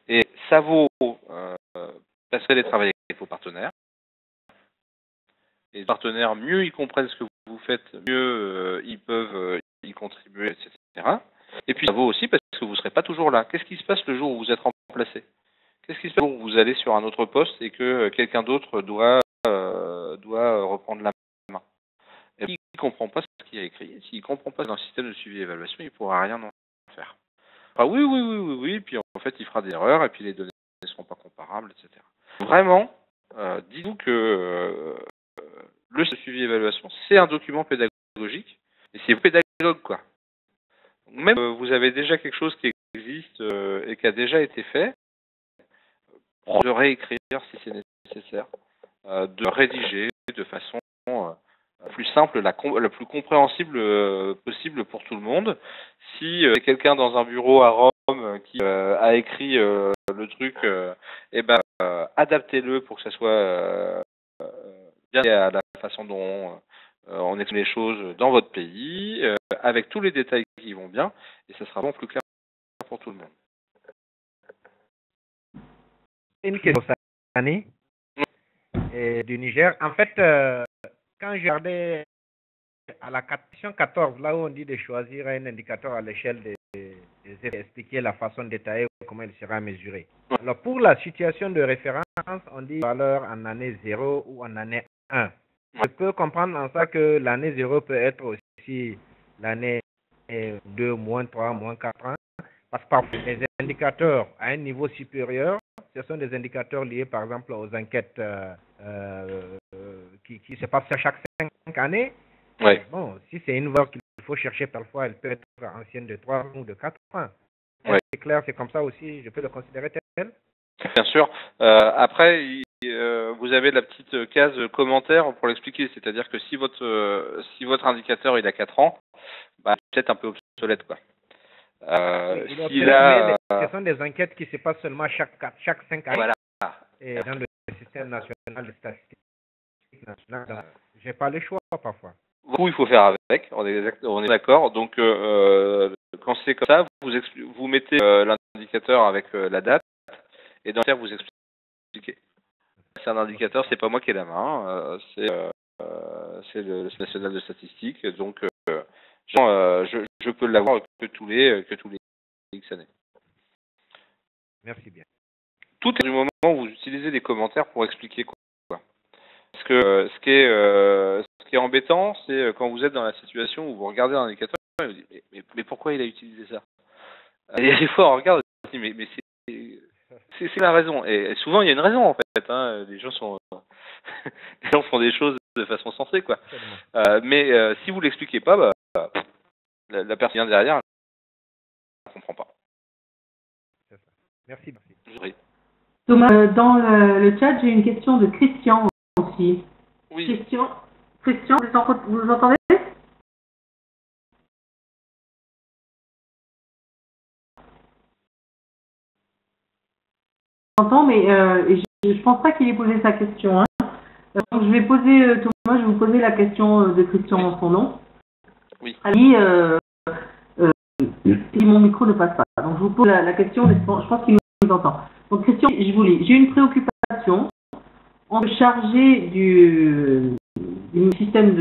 Et ça vaut parce que vous allez travailler avec vos partenaires. Et les partenaires, mieux ils comprennent ce que vous faites, mieux ils peuvent y contribuer, etc. Et puis ça vaut aussi parce que vous ne serez pas toujours là. Qu'est-ce qui se passe le jour où vous êtes remplacé? Qu'est-ce qui se passe le jour où vous allez sur un autre poste et que quelqu'un d'autre doit reprendre la main? Et s'il ne comprend pas ce qu'il a écrit, s'il ne comprend pas dans le système de suivi et d'évaluation, il ne pourra rien en faire. Ah oui, puis en fait il fera des erreurs et puis les données ne seront pas comparables, etc. Vraiment, dites-vous que le suivi et évaluation, c'est un document pédagogique et c'est pédagogue, quoi. Même vous avez déjà quelque chose qui existe et qui a déjà été fait, de réécrire si c'est nécessaire, de rédiger de façon plus simple, la plus compréhensible possible pour tout le monde. Si quelqu'un dans un bureau à Rome qui a écrit le truc, adaptez-le pour que ça soit bien à la façon dont on explique les choses dans votre pays, avec tous les détails qui vont bien, et ça sera vraiment plus clair pour tout le monde. Une question, Sani, du Niger. En fait, quand je regardais à la question 14, là où on dit de choisir un indicateur à l'échelle des expliquer la façon détaillée comment il sera mesuré. Alors, pour la situation de référence, on dit valeur en année 0 ou en année 1. Je peux comprendre en ça que l'année 0 peut être aussi l'année 2, moins 3, moins 4 ans. Parce que parfois, les indicateurs à un niveau supérieur, ce sont des indicateurs liés par exemple aux enquêtes qui se passent chaque 5 années. Ouais. Bon, si c'est une valeur qu'il faut chercher parfois, elle peut être ancienne de 3 ou de 4 ans. Ouais. C'est clair, c'est comme ça aussi, je peux le considérer tel? Bien sûr. Après, vous avez la petite case commentaire pour l'expliquer. C'est-à-dire que si votre indicateur il a 4 ans, peut-être un peu obsolète, quoi. Ce sont des enquêtes qui se passent seulement chaque 5 années. Voilà. Et dans le système national de statistique national, j'ai pas le choix parfois. Il faut faire avec. On est d'accord. Donc, quand c'est comme ça, vous mettez l'indicateur avec la date et dans le vous expliquez. C'est un indicateur, c'est pas moi qui ai la main, c'est le national de statistique. Donc, je peux l'avoir que tous les X années. Merci bien. Tout est du moment où vous utilisez des commentaires pour expliquer quoi. Parce que ce qui est embêtant, c'est quand vous êtes dans la situation où vous regardez un indicateur et vous dites mais pourquoi il a utilisé ça? Et des fois on regarde et on se dit mais c'est la raison. Et souvent il y a une raison en fait. Hein. Les gens font des choses de façon sensée quoi. Mais si vous l'expliquez pas, la personne derrière ne comprend pas. Merci. Oui. Thomas, dans le chat, j'ai une question de Christian aussi. Oui. Christian, vous entendez? J'entends, mais je pense pas qu'il ait posé sa question. Hein. Donc je vais poser, Thomas, je vais vous poser la question de Christian en son nom. Oui. Ali, mon micro ne passe pas. Donc je vous pose la question, je pense qu'il nous entend. Donc Christian, je vous lis. J'ai une préoccupation en chargé du système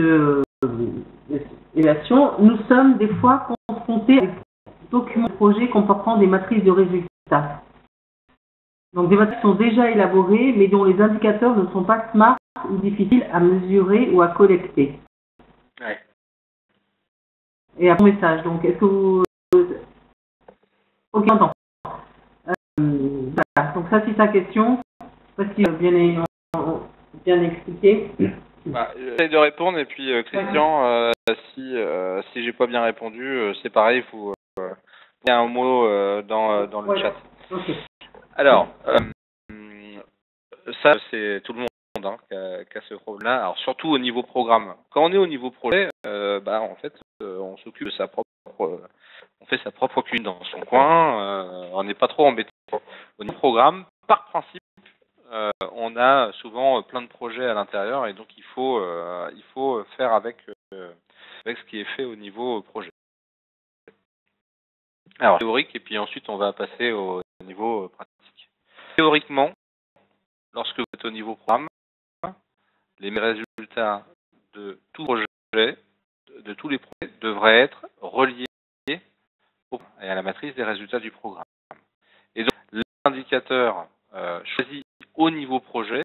d'évaluation. Nous sommes des fois confrontés avec des documents projets comportant des matrices de résultats. Donc des matrices sont déjà élaborées, mais dont les indicateurs ne sont pas smart ou difficiles à mesurer ou à collecter. Ouais. Et un message. Donc est-ce que vous... Ok, on entend. Voilà. Donc ça c'est sa question. Je ne sais pas si bien expliqué. J'essaie de répondre et puis Christian, si j'ai pas bien répondu, c'est pareil, il faut il y a un mot dans le chat. Okay. Alors, ça c'est tout le monde hein, qui a ce problème-là. Alors surtout au niveau programme. Quand on est au niveau projet, en fait, on s'occupe de sa propre, on fait sa propre cuisine dans son coin. On n'est pas trop embêté. Au niveau programme, par principe, on a souvent plein de projets à l'intérieur et donc il faut faire avec ce qui est fait au niveau projet. Alors théorique et puis ensuite on va passer au niveau pratique. Théoriquement, lorsque vous êtes au niveau programme, les résultats de tout projet, de tous les projets devraient être reliés à la matrice des résultats du programme. Et donc l'indicateur choisi au niveau projet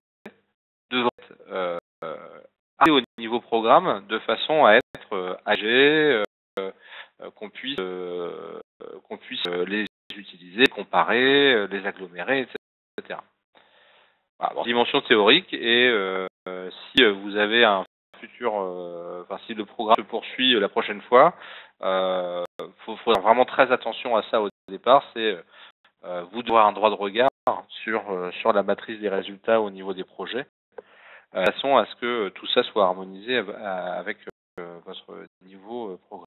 devrait être au niveau programme de façon à être âgé, qu'on puisse les utiliser, comparer, les agglomérer, etc. Voilà, bon, dimension théorique et si vous avez un futur, si le programme se poursuit la prochaine fois, faut faire vraiment très attention à ça au départ. C'est vous devez avoir un droit de regard sur la matrice des résultats au niveau des projets, de façon à ce que tout ça soit harmonisé avec votre niveau programme.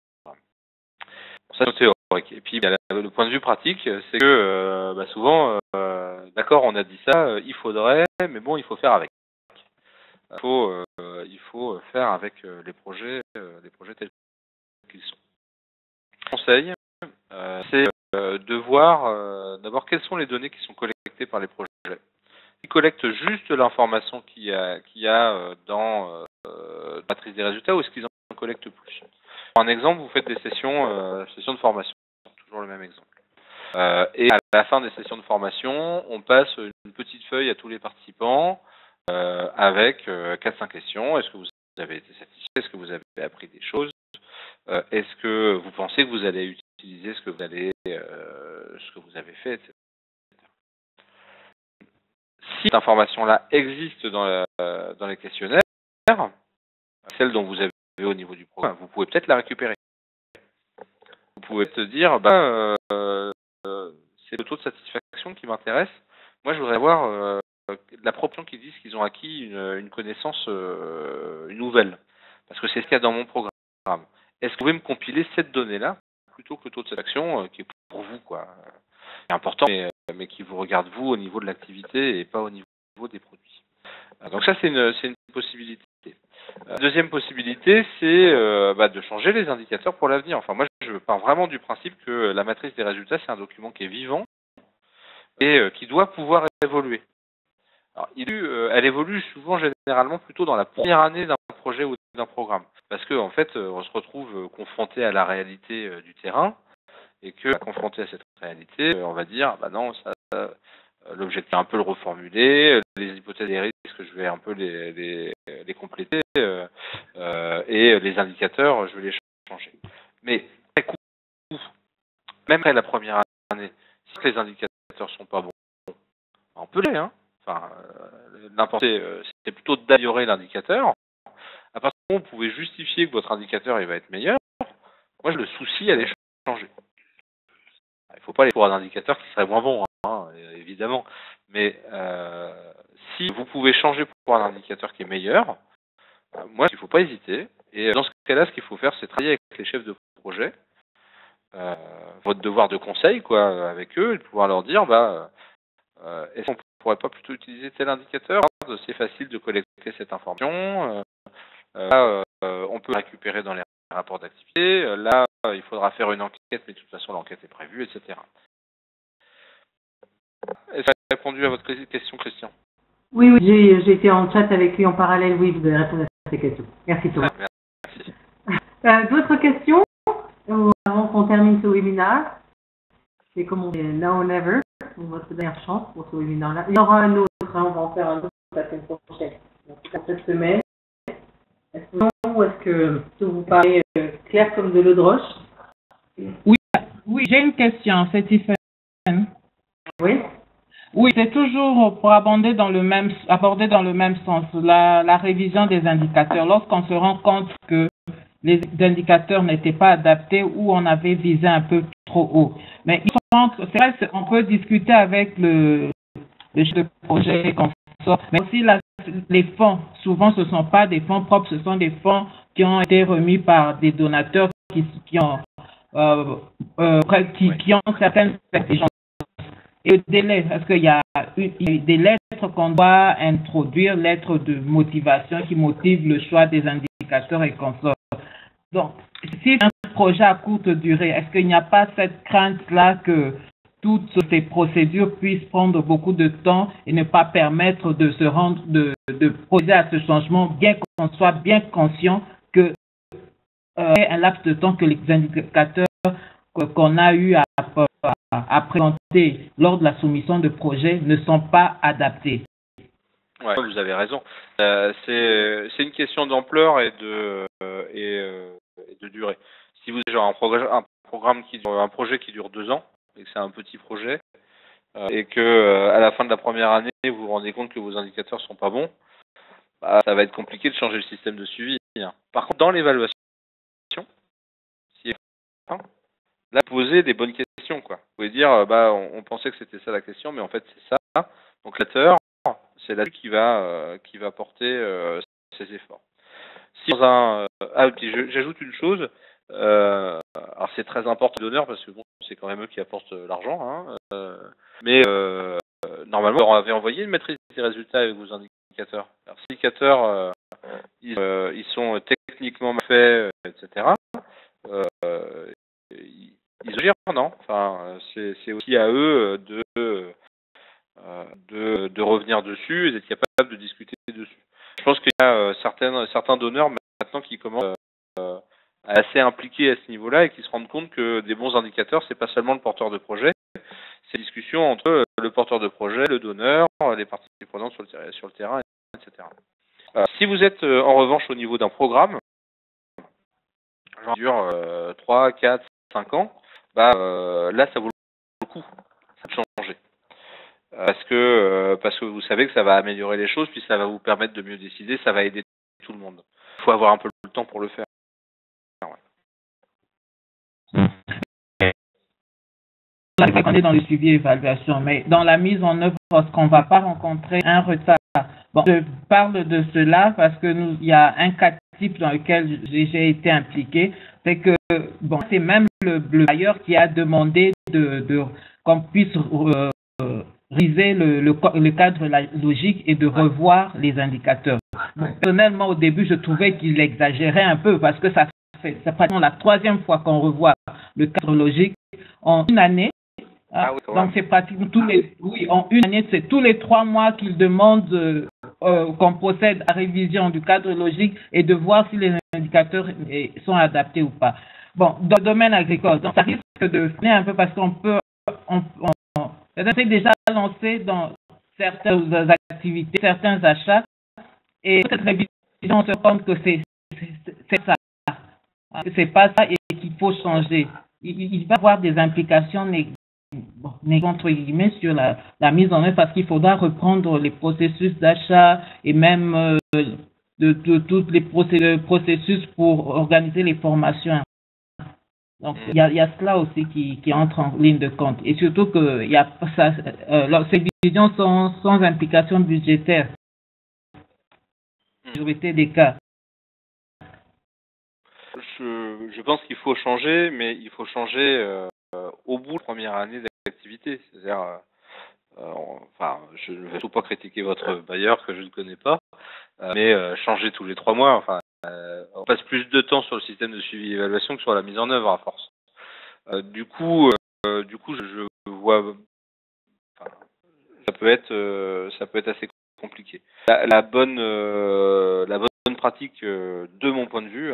Ça c'est théorique. Et puis le point de vue pratique, c'est que souvent, d'accord, on a dit ça, il faudrait, mais bon, il faut faire avec. Il faut faire avec les projets tels qu'ils sont. Conseil, c'est de voir d'abord quelles sont les données qui sont collectées par les projets. Ils collectent juste l'information qu'il y a dans la matrice des résultats ou est-ce qu'ils en collectent plus? Pour un exemple, vous faites des sessions de formation, toujours le même exemple. Et à la fin des sessions de formation, on passe une petite feuille à tous les participants avec 4-5 questions. Est-ce que vous avez été satisfait? Est-ce que vous avez appris des choses? Est-ce que vous pensez que vous allez utiliser ce que vous avez fait, etc. Si cette information-là existe dans les questionnaires, celle dont vous avez au niveau du programme, vous pouvez peut-être la récupérer. Vous pouvez te dire, c'est le taux de satisfaction qui m'intéresse. Moi, je voudrais avoir la proportion qui disent qu'ils ont acquis une connaissance nouvelle, parce que c'est ce qu'il y a dans mon programme. Est-ce que vous pouvez me compiler cette donnée-là plutôt que le taux de satisfaction qui est pour vous, quoi, qui est important, mais qui vous regarde vous au niveau de l'activité et pas au niveau des produits. Donc ça, c'est une possibilité. Deuxième possibilité, c'est de changer les indicateurs pour l'avenir. Enfin, moi, je pars vraiment du principe que la matrice des résultats, c'est un document qui est vivant et qui doit pouvoir évoluer. Alors, elle évolue souvent, généralement, plutôt dans la première année d'un projet ou d'un programme. Parce que, en fait, on se retrouve confronté à la réalité du terrain et que, confronté à cette réalité, on va dire, non, ça, l'objectif un peu le reformuler, les hypothèses et risques, je vais un peu les compléter, et les indicateurs, je vais les changer. Mais après coup, même après la première année, si les indicateurs sont pas bons, on peut les, hein. Enfin, c'est plutôt d'améliorer l'indicateur. À partir du moment où vous pouvez justifier que votre indicateur il va être meilleur, moi j'ai le souci à les changer. Il ne faut pas aller pour un indicateur qui serait moins bon, hein, évidemment. Mais si vous pouvez changer pour un indicateur qui est meilleur, moi il ne faut pas hésiter. Et dans ce cas-là, ce qu'il faut faire, c'est travailler avec les chefs de projet, votre devoir de conseil, quoi, avec eux, et de pouvoir leur dire, est-ce qu'on pourrait pas plutôt utiliser tel indicateur? C'est facile de collecter cette information. On peut récupérer dans les rapports d'activité. Là, il faudra faire une enquête, mais de toute façon, l'enquête est prévue, etc. Est-ce que ça a répondu à votre question, Christian? Oui, j'ai été en chat avec lui en parallèle. Oui, vous avez répondu à ces questions. Merci, Thomas. Merci. D'autres questions avant qu'on termine ce webinaire? C'est comme on dit, now or never. Votre dernière chance pour ce webinaire-là. Il y aura un autre, hein, on va en faire un autre la semaine prochaine. Donc, cette semaine. Est-ce que vous parlez clair comme de l'eau de roche? Oui, j'ai une question, c'est Tiffany. Oui. Oui, c'est toujours pour aborder dans le même sens, la révision des indicateurs. Lorsqu'on se rend compte que les indicateurs n'étaient pas adaptés ou on avait visé un peu trop haut. Mais c'est vrai, on peut discuter avec le chef de projet, mais aussi les fonds. Souvent, ce ne sont pas des fonds propres, ce sont des fonds qui ont été remis par des donateurs qui ont certaines exigences. Et le délai, est-ce qu'il y a des lettres qu'on doit introduire, lettres de motivation qui motivent le choix des indicateurs et consorts. Donc, si c'est un projet à courte durée, est-ce qu'il n'y a pas cette crainte-là que toutes ces procédures puissent prendre beaucoup de temps et ne pas permettre de se rendre, de procéder à ce changement, bien qu'on soit bien conscient que un laps de temps que les indicateurs qu'on a eu à présenter lors de la soumission de projet ne sont pas adaptés. Ouais, vous avez raison. C'est une question d'ampleur et de durée. Si vous avez un projet qui dure 2 ans et que c'est un petit projet et que à la fin de la première année vous vous rendez compte que vos indicateurs sont pas bons, ça va être compliqué de changer le système de suivi. Par contre, dans l'évaluation, là, poser des bonnes questions, quoi. Vous pouvez dire, on pensait que c'était ça la question, mais en fait c'est ça. Donc l'acteur, c'est là-dessus qui va porter ses efforts. Si dans j'ajoute une chose. Alors c'est très important le donneur parce que bon, c'est quand même eux qui apportent l'argent, hein. Mais normalement, on avait envoyé une maîtrise des résultats avec vos indicateurs. Alors, ces indicateurs, ils sont techniquement mal faits, etc. Ils gèrent, non? Enfin, c'est aussi à eux de revenir dessus et d'être capables de discuter dessus. Je pense qu'il y a certains donneurs maintenant qui commencent à assez impliqués à ce niveau-là et qui se rendent compte que des bons indicateurs, c'est pas seulement le porteur de projet, c'est une discussion entre le porteur de projet, le donneur, les parties prenantes sur le terrain, etc. Si vous êtes en revanche au niveau d'un programme, genre qui dure 3, 4, 5 ans, là ça vaut le coup de changer. Parce que vous savez que ça va améliorer les choses, puis ça va vous permettre de mieux décider, ça va aider tout le monde. Il faut avoir un peu le temps pour le faire. Là, on est dans le suivi et évaluation, mais dans la mise en œuvre, est-ce qu'on ne va pas rencontrer un retard? Bon, je parle de cela parce que il y a un cas type dans lequel j'ai été impliqué, c'est que c'est même le bailleur qui a demandé qu'on puisse réviser le cadre logique et de revoir les indicateurs. Personnellement, au début, je trouvais qu'il exagérait un peu parce que c'est pratiquement la 3e fois qu'on revoit le cadre logique en une année. Donc c'est pratiquement en une année, c'est tous les 3 mois qu'ils demandent qu'on procède à révision du cadre logique et de voir si les indicateurs sont adaptés ou pas. Bon, dans le domaine agricole, donc ça risque de freiner un peu parce qu'on peut, c'est déjà lancé dans certaines activités, certains achats, et cette révision, on se rend compte que c'est ça, que c'est pas ça et qu'il faut changer. Il va y avoir des implications entre guillemets sur la mise en œuvre parce qu'il faudra reprendre les processus d'achat et même de tous les processus pour organiser les formations. Donc il y a cela aussi qui entre en ligne de compte et surtout que il y a ça, ces révisions sont sans implication budgétaire. Majorité des cas. Je pense qu'il faut changer, mais il faut changer au bout de la première année d'activité. C'est-à-dire, je ne vais surtout pas critiquer votre bailleur que je ne connais pas, mais changer tous les 3 mois. Enfin, on passe plus de temps sur le système de suivi et évaluation que sur la mise en œuvre à force. Du coup, je vois, ça peut être assez compliqué. La bonne pratique, de mon point de vue,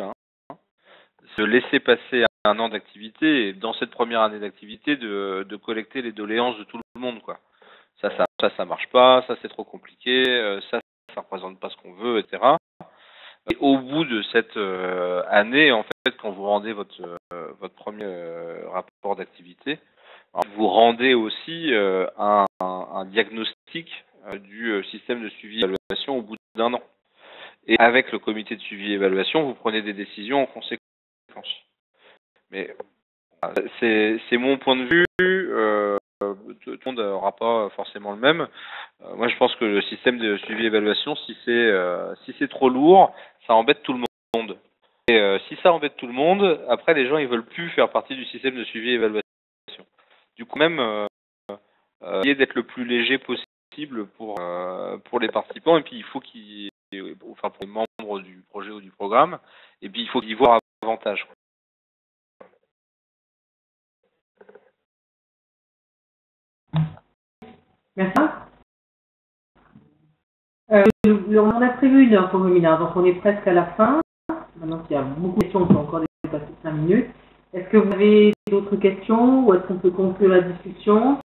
se laisser passer 1 an d'activité et dans cette première année d'activité de collecter les doléances de tout le monde, quoi. Ça marche pas, ça c'est trop compliqué, ça représente pas ce qu'on veut, etc. Et au bout de cette année, en fait, quand vous rendez votre premier rapport d'activité, vous rendez aussi un diagnostic du système de suivi et évaluation au bout d'1 an. Et avec le comité de suivi et évaluation, vous prenez des décisions en conséquence. Mais c'est mon point de vue. Tout le monde n'aura pas forcément le même. Moi, je pense que le système de suivi et évaluation, si c'est trop lourd, ça embête tout le monde. Et si ça embête tout le monde, après les gens ils veulent plus faire partie du système de suivi et évaluation. Du coup, même essayer d'être le plus léger possible pour les participants. Et puis il faut pour les membres du projet ou du programme. Et puis il faut y voir avantage. Merci. On en a prévu 1 heure pour le webinaire, donc on est presque à la fin. Maintenant qu'il y a beaucoup de questions, on peut encore dépasser 5 minutes. Est-ce que vous avez d'autres questions ou est-ce qu'on peut conclure la discussion?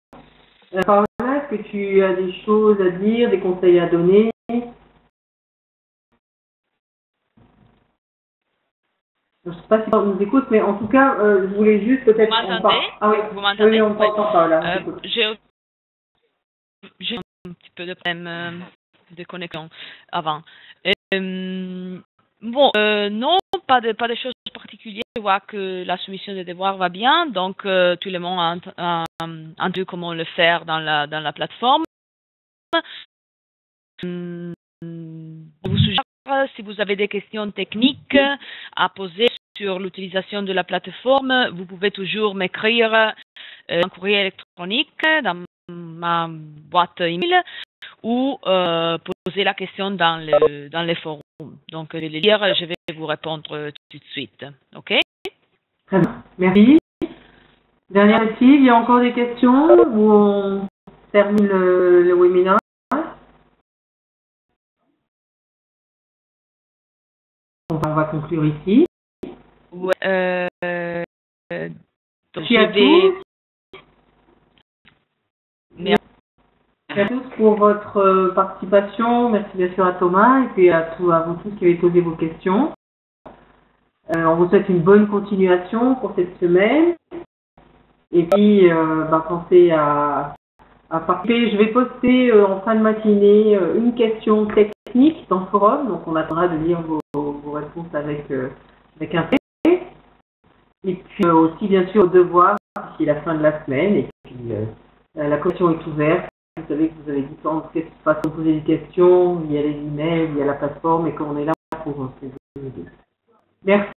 Paola, est-ce que tu as des choses à dire, des conseils à donner? Je ne sais pas si on nous écoute, mais en tout cas, je voulais juste peut-être... Vous m'entendez? Ah oui, vous m'entendez? Oui, on t'entend pas là. J'ai un petit peu de problème de connexion avant. Non, pas de choses particulières. Je vois que la soumission des devoirs va bien, donc tout le monde a entendu comment le faire dans la plateforme. Je vous suggère, si vous avez des questions techniques à poser sur l'utilisation de la plateforme, vous pouvez toujours m'écrire un courrier électronique dans ma boîte email ou poser la question dans les forums. Donc, je vais les lire, je vais vous répondre tout de suite. OK? Très bien. Merci. Dernière question, il y a encore des questions ou on termine le webinaire? On va conclure ici. Ouais, Merci à tous pour votre participation. Merci bien sûr à Thomas et puis à vous tous qui avez posé vos questions. On vous souhaite une bonne continuation pour cette semaine. Et puis, pensez à participer. Je vais poster en fin de matinée une question technique dans le forum. Donc, on attendra de lire vos réponses avec un fait. Et puis aussi, bien sûr, au devoir d'ici la fin de la semaine. Et puis, la commission est ouverte. Vous savez que vous avez différentes façons de poser des questions. Il y a les emails, il y a la plateforme et qu'on est là pour vous aider. Merci.